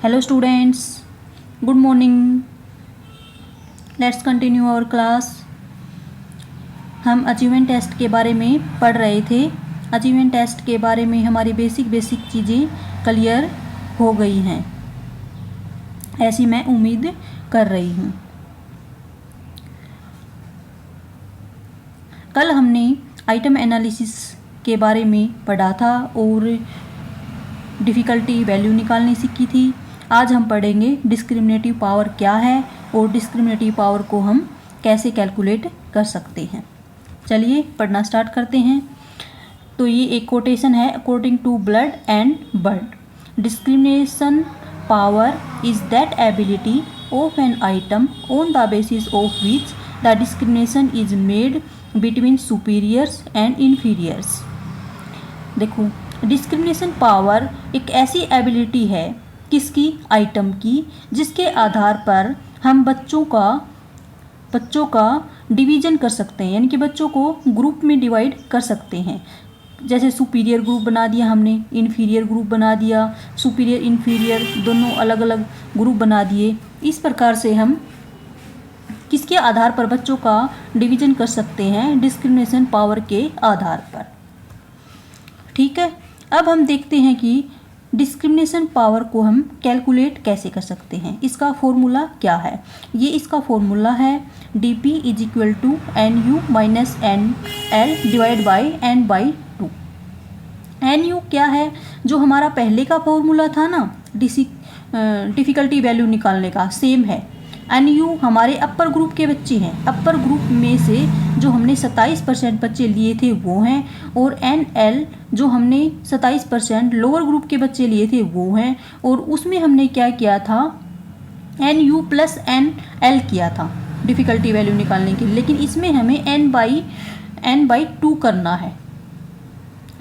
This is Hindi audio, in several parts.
Hello students, good morning. Let's continue our class. हम अचीवमेंट टेस्ट के बारे में पढ़ रहे थे। अचीवमेंट टेस्ट के बारे में हमारी बेसिक चीज़ें क्लियर हो गई हैं, ऐसी मैं उम्मीद कर रही हूँ। कल हमने आइटम एनालिसिस के बारे में पढ़ा था और डिफ़िकल्टी वैल्यू निकालनी सीखी थी। आज हम पढ़ेंगे डिस्क्रिमिनेटिव पावर क्या है और डिस्क्रिमिनेटिव पावर को हम कैसे कैलकुलेट कर सकते हैं। चलिए पढ़ना स्टार्ट करते हैं। तो ये एक कोटेशन है, according to Blood and Bird discrimination power is that ability of an item on the basis of which the discrimination is made between superiors and inferiors. देखो, डिस्क्रिमिनेशन पावर एक ऐसी एबिलिटी है किसकी, आइटम की, जिसके आधार पर हम बच्चों का डिवीजन कर सकते हैं, यानी कि बच्चों को ग्रुप में डिवाइड कर सकते हैं। जैसे सुपीरियर ग्रुप बना दिया हमने, इन्फीरियर ग्रुप बना दिया, सुपीरियर इन्फीरियर दोनों अलग अलग ग्रुप बना दिए। इस प्रकार से हम किसके आधार पर बच्चों का डिवीजन कर सकते हैं, डिस्क्रिमिनेशन पावर के आधार पर। ठीक है, अब हम देखते हैं कि डिस्क्रिमिनेशन पावर को हम कैलकुलेट कैसे कर सकते हैं। इसका फॉर्मूला क्या है? ये इसका फॉर्मूला है dP is equal to NU minus NL divide by N/2। NU क्या है? जो हमारा पहले का फॉर्मूला था ना डिफ़िकल्टी वैल्यू निकालने का, सेम है। NU हमारे अपर ग्रुप के बच्चे हैं, अपर ग्रुप में से जो हमने 27% बच्चे लिए थे वो हैं, और NL जो हमने 27% लोअर ग्रुप के बच्चे लिए थे वो हैं। और उसमें हमने क्या किया था, NU प्लस NL किया था डिफ़िकल्टी वैल्यू निकालने के लिए, लेकिन इसमें हमें N/2 करना है।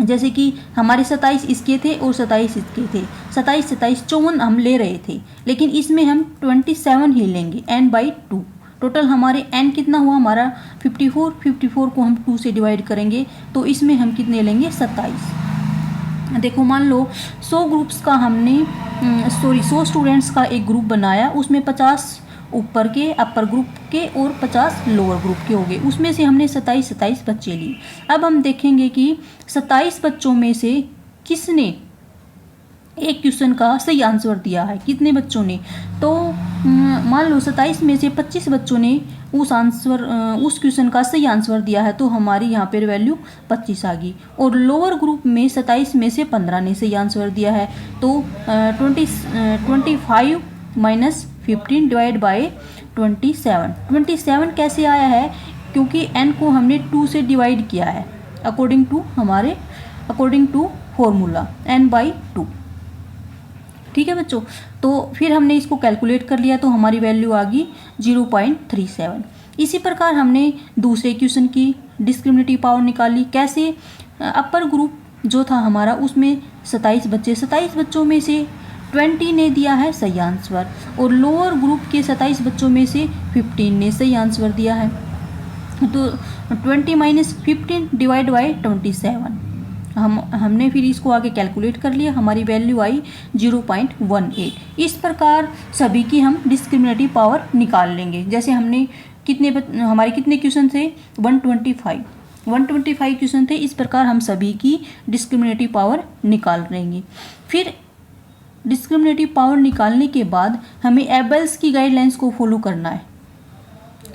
जैसे कि हमारे 27 इसके थे और 27 इसके थे, 27 54 हम ले रहे थे, लेकिन इसमें हम 27 ही लेंगे N/2। टोटल हमारे N कितना हुआ हमारा 54 को हम 2 से डिवाइड करेंगे तो इसमें हम कितने लेंगे 27। देखो, मान लो 100 ग्रुप्स का हमने 100 स्टूडेंट्स का एक ग्रुप बनाया, उसमें 50 ऊपर के अपर ग्रुप के और 50 लोअर ग्रुप के हो गए। उसमें से हमने 27 बच्चे लिए। अब हम देखेंगे कि 27 बच्चों में से किसने एक क्वेश्चन का सही आंसर दिया है, कितने बच्चों ने। तो मान लो 27 में से 25 बच्चों ने उस क्वेश्चन का सही आंसर दिया है, तो हमारी यहाँ पर वैल्यू 25 आ गई। और लोअर ग्रुप में 27 में से 15 ने सही आंसर दिया है, तो 25 माइनस 15 डिवाइड बाई 27 कैसे आया है, क्योंकि n को हमने 2 से डिवाइड किया है अकॉर्डिंग टू फॉर्मूला N/2। ठीक है बच्चों, तो फिर हमने इसको कैलकुलेट कर लिया तो हमारी वैल्यू आ गई 0.37। इसी प्रकार हमने दूसरे क्वेश्चन की डिस्क्रिमिनेटिव पावर निकाली। कैसे? अपर ग्रुप जो था हमारा उसमें 27 बच्चों में से 20 ने दिया है सही आंसर, और लोअर ग्रुप के 27 बच्चों में से 15 ने सही आंसर दिया है। तो 20 माइनस 15 डिवाइड बाई 27 हमने फिर इसको आगे कैलकुलेट कर लिया, हमारी वैल्यू आई 0.18। इस प्रकार सभी की हम डिस्क्रिमिनेटिव पावर निकाल लेंगे। जैसे हमने हमारे कितने क्वेश्चन थे, 125 क्वेश्चन थे। इस प्रकार हम सभी की डिस्क्रिमिनेटिव पावर निकाल लेंगे। फिर डिस्क्रिमिनेटिव पावर निकालने के बाद हमें एबल्स की गाइडलाइंस को फॉलो करना है।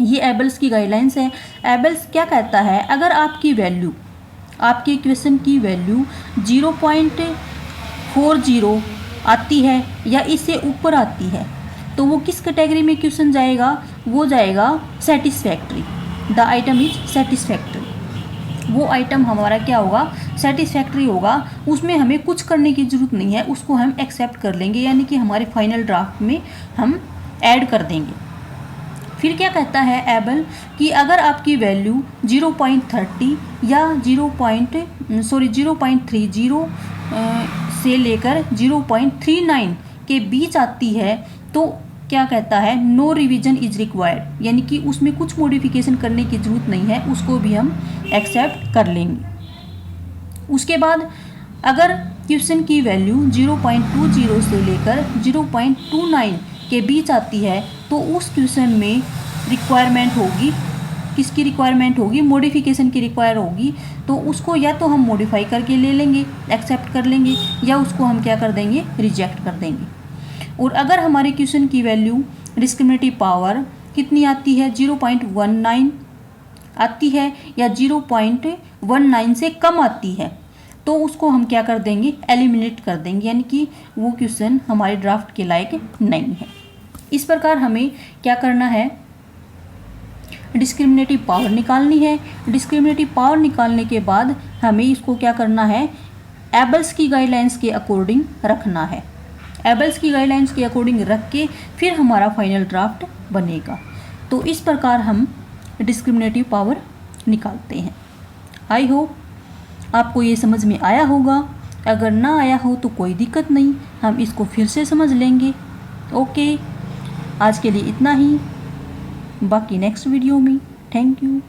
ये एबल्स की गाइडलाइंस है। एबल्स क्या कहता है, अगर आपके क्वेश्चन की वैल्यू 0.40 आती है या इससे ऊपर आती है तो वो किस कैटेगरी में क्वेश्चन जाएगा, वो जाएगा satisfactory. The item is satisfactory. वो आइटम हमारा क्या होगा, सेटिस्फैक्ट्री होगा। उसमें हमें कुछ करने की ज़रूरत नहीं है, उसको हम एक्सेप्ट कर लेंगे, यानी कि हमारे फाइनल ड्राफ्ट में हम ऐड कर देंगे। फिर क्या कहता है एबल कि अगर आपकी वैल्यू 0.30 या 0.30 से लेकर 0.39 के बीच आती है तो क्या कहता है, नो रिवीजन इज रिक्वायर्ड, यानी कि उसमें कुछ मॉडिफिकेशन करने की ज़रूरत नहीं है, उसको भी हम एक्सेप्ट कर लेंगे। उसके बाद अगर क्वेश्चन की वैल्यू 0.20 से लेकर 0.29 के बीच आती है तो उस क्वेश्चन में रिक्वायरमेंट होगी, किसकी रिक्वायरमेंट होगी, मॉडिफिकेशन की रिक्वायर होगी। तो उसको या तो हम मॉडिफाई करके ले लेंगे, एक्सेप्ट कर लेंगे, या उसको हम क्या कर देंगे, रिजेक्ट कर देंगे। और अगर हमारे क्वेश्चन की वैल्यू डिस्क्रिमिनेटिव पावर कितनी आती है, 0.19 आती है या 0.19 से कम आती है, तो उसको हम क्या कर देंगे, एलिमिनेट कर देंगे, यानी कि वो क्वेश्चन हमारे ड्राफ्ट के लायक नहीं है। इस प्रकार हमें क्या करना है, डिस्क्रिमिनेटिव पावर निकालनी है। डिस्क्रिमिनेटिव पावर निकालने के बाद हमें इसको क्या करना है, एबल्स की गाइडलाइंस के अकॉर्डिंग रखना है। एबल्स की गाइडलाइंस के अकॉर्डिंग रख के फिर हमारा फाइनल ड्राफ्ट बनेगा। तो इस प्रकार हम डिस्क्रिमिनेटिव पावर निकालते हैं। आई होप आपको ये समझ में आया होगा। अगर ना आया हो तो कोई दिक्कत नहीं, हम इसको फिर से समझ लेंगे। ओके, आज के लिए इतना ही, बाकी नेक्स्ट वीडियो में। Thank you.